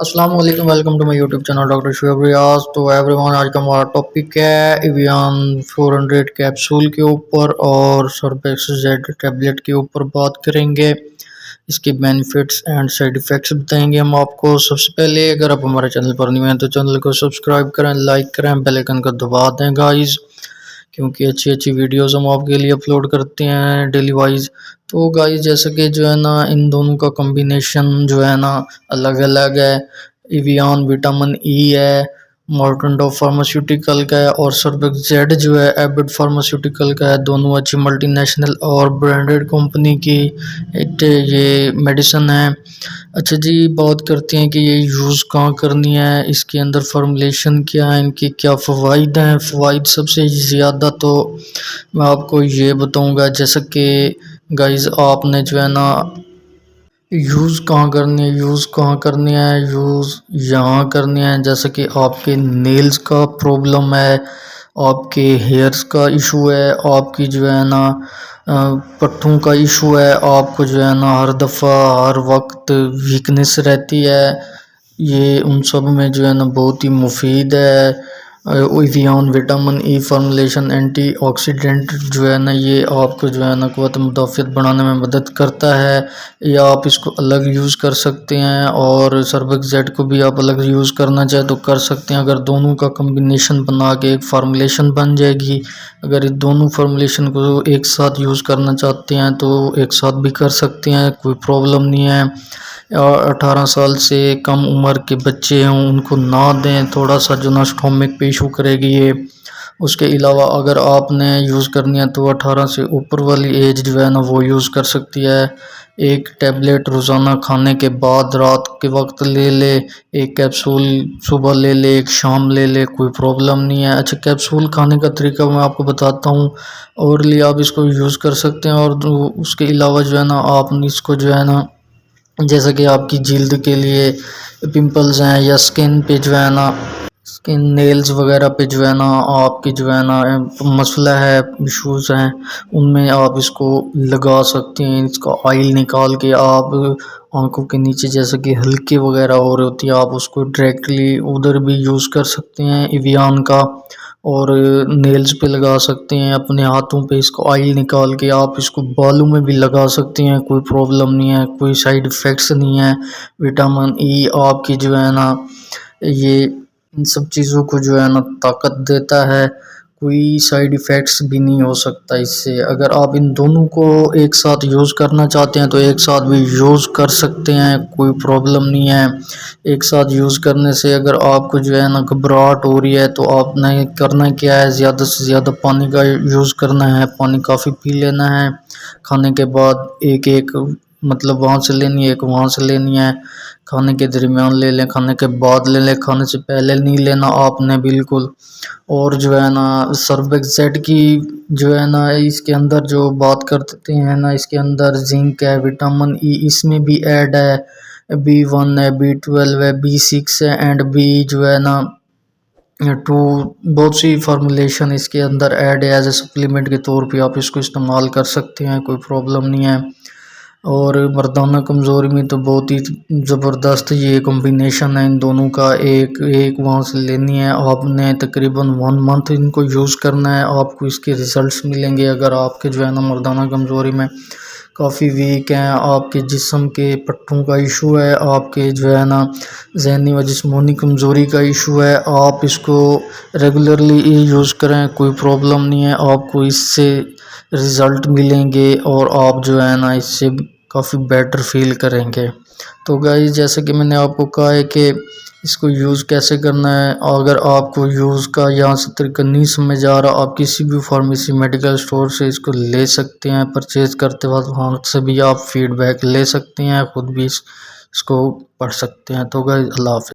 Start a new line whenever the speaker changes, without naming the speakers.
السلام علیکم، welcome to my YouTube channel doctor Shoaib Riaz. تو ایوری ون، آج کا ہمارا ٹاپک ہے ایویان 400 کیپسول کے اوپر اور سربیکس زیڈ ٹیبلٹ کے اوپر بات کریں گے۔ اس کے بینیفٹس اینڈ سائیڈ ایفیکٹس بتائیں گے ہم آپ کو۔ سب سے پہلے اگر آپ ہمارے چینل پر نہیں ہیں تو چینل کو سبسکرائب کریں، لائک کریں، بیل آئیکن کو دبا دیں گائز، کیونکہ اچھی ویڈیوز ہم آپ کے لیے اپلوڈ کرتے ہیں ڈیلی وائز۔ تو گائز جیسا کہ جو ہے نا ان دونوں کا کمبینیشن جو ہے نا الگ الگ ہے۔ ایویان وٹامن ای ہے، مارٹنڈو فارماسیوٹیکل کا ہے، اور سربیکس زیڈ جو ہے ایبٹ فارماسیوٹیکل کا ہے۔ دونوں اچھی ملٹی نیشنل اور برانڈڈ کمپنی کی یہ میڈیسن ہے۔ اچھا جی، بات کرتے ہیں کہ یہ یوز کہاں کرنی ہے، اس کے اندر فارمولیشن کیا ہے، ان کے کیا فوائد ہیں۔ فوائد سب سے زیادہ تو میں آپ کو یہ بتاؤں گا، جیسا کہ گائز آپ نے جو ہے نا یوز کہاں کرنی ہے، یوز یہاں کرنی ہے۔ جیسا کہ آپ کے نیلز کا پرابلم ہے، آپ کے ہیئرز کا ایشو ہے، آپ کی جو ہے نا پٹھوں کا ایشو ہے، آپ کو جو ہے نا ہر دفعہ ہر وقت ویکنس رہتی ہے، یہ ان سب میں جو ہے نا بہت ہی مفید ہے۔ Evion vitamin E formulation antioxidant جو ہے نا یہ آپ کو جو ہے نا قوت مدافعت بڑھانے میں مدد کرتا ہے، یا آپ اس کو الگ یوز کر سکتے ہیں، اور سربیکس زیڈ کو بھی آپ الگ یوز کرنا چاہے تو کر سکتے ہیں۔ اگر دونوں کا کمبینیشن بنا کے ایک فارمولیشن بن جائے گی، اگر اس دونوں فارمولیشن کو ایک ساتھ یوز کرنا چاہتے ہیں تو ایک ساتھ بھی کر سکتے ہیں، کوئی پرابلم نہیں ہے۔ 18 سال سے کم عمر کے بچے ہوں ان کو نہ دیں، تھوڑا سا جو نا اسٹومک پہ ایشو کرے گی یہ۔ اس کے علاوہ اگر آپ نے یوز کرنی ہے تو 18 سے اوپر والی ایج جو ہے نا وہ یوز کر سکتی ہے۔ ایک ٹیبلٹ روزانہ کھانے کے بعد رات کے وقت لے لے، ایک کیپسول صبح لے لے، ایک شام لے لے، کوئی پرابلم نہیں ہے۔ اچھا، کیپسول کھانے کا طریقہ میں آپ کو بتاتا ہوں، اور لیے آپ اس کو یوز کر سکتے ہیں۔ اور اس کے علاوہ جو ہے نا آپ اس کو جو ہے نا جیسا کہ آپ کی جلد کے لیے پمپلز ہیں، یا سکن پہ جو ہے نا سکن نیلز وغیرہ پہ جو ہے نا آپ کی جو ہے نا مسئلہ ہے، ایشوز ہیں، ان میں آپ اس کو لگا سکتے ہیں۔ اس کا آئل نکال کے آپ آنکھوں کے نیچے جیسا کہ ہلکے وغیرہ ہو رہی ہوتی ہے، آپ اس کو ڈائریکٹلی ادھر بھی یوز کر سکتے ہیں ایویان کا، اور نیلز پہ لگا سکتے ہیں، اپنے ہاتھوں پہ اس کو آئل نکال کے آپ اس کو بالوں میں بھی لگا سکتے ہیں، کوئی پرابلم نہیں ہے، کوئی سائیڈ ایفیکٹس نہیں ہے۔ وٹامن ای آپ کی جو ہے نا یہ ان سب چیزوں کو جو ہے نا طاقت دیتا ہے، کوئی سائیڈ ایفیکٹس بھی نہیں ہو سکتا اس سے۔ اگر آپ ان دونوں کو ایک ساتھ یوز کرنا چاہتے ہیں تو ایک ساتھ بھی یوز کر سکتے ہیں، کوئی پرابلم نہیں ہے۔ ایک ساتھ یوز کرنے سے اگر آپ کو جو ہے نا گھبراہٹ ہو رہی ہے تو آپ نے کرنا کیا ہے، زیادہ سے زیادہ پانی کا یوز کرنا ہے، پانی کافی پی لینا ہے۔ کھانے کے بعد ایک مطلب وہاں سے لینی ہے، ایک وہاں سے لینی ہے، کھانے کے درمیان لے لیں، کھانے کے بعد لے لیں، کھانے سے پہلے نہیں لینا آپ نے بالکل۔ اور جو ہے نا سربیکس زیڈ کی جو ہے نا اس کے اندر جو بات کرتے ہیں نا، اس کے اندر زنک ہے، وٹامن ای اس میں بھی ایڈ ہے، B1 ہے، B12 ہے، B6 ہے، اینڈ B جو ہے نا 2، بہت سی فارمولیشن اس کے اندر ایڈ ہے، ایز اے سپلیمنٹ کے طور پہ آپ اس کو استعمال کر سکتے ہیں، کوئی پرابلم نہیں ہے۔ اور مردانہ کمزوری میں تو بہت ہی زبردست یہ کمبینیشن ہے ان دونوں کا، ایک وہاں سے لینی ہے، آپ نے تقریباً 1 منتھ ان کو یوز کرنا ہے، آپ کو اس کے ریزلٹس ملیں گے۔ اگر آپ کے جو ہے نا مردانہ کمزوری میں کافی ویک ہیں، آپ کے جسم کے پٹھوں کا ایشو ہے، آپ کے جو ہے نا ذہنی و جسمانی کمزوری کا ایشو ہے، آپ اس کو ریگولرلی یوز کریں، کوئی پرابلم نہیں ہے، آپ کو اس سے رزلٹ ملیں گے، اور آپ جو ہے نا اس سے کافی بیٹر فیل کریں گے۔ تو گائز جیسے کہ میں نے آپ کو کہا ہے کہ اس کو یوز کیسے کرنا ہے، اگر آپ کو یوز کا یہاں سے طریقہ نہیں سمجھ آ رہا، آپ کسی بھی فارمیسی میڈیکل سٹور سے اس کو لے سکتے ہیں، پرچیز کرتے وقت وہاں سے بھی آپ فیڈ بیک لے سکتے ہیں، خود بھی اس کو پڑھ سکتے ہیں۔ تو گائز اللہ حافظ۔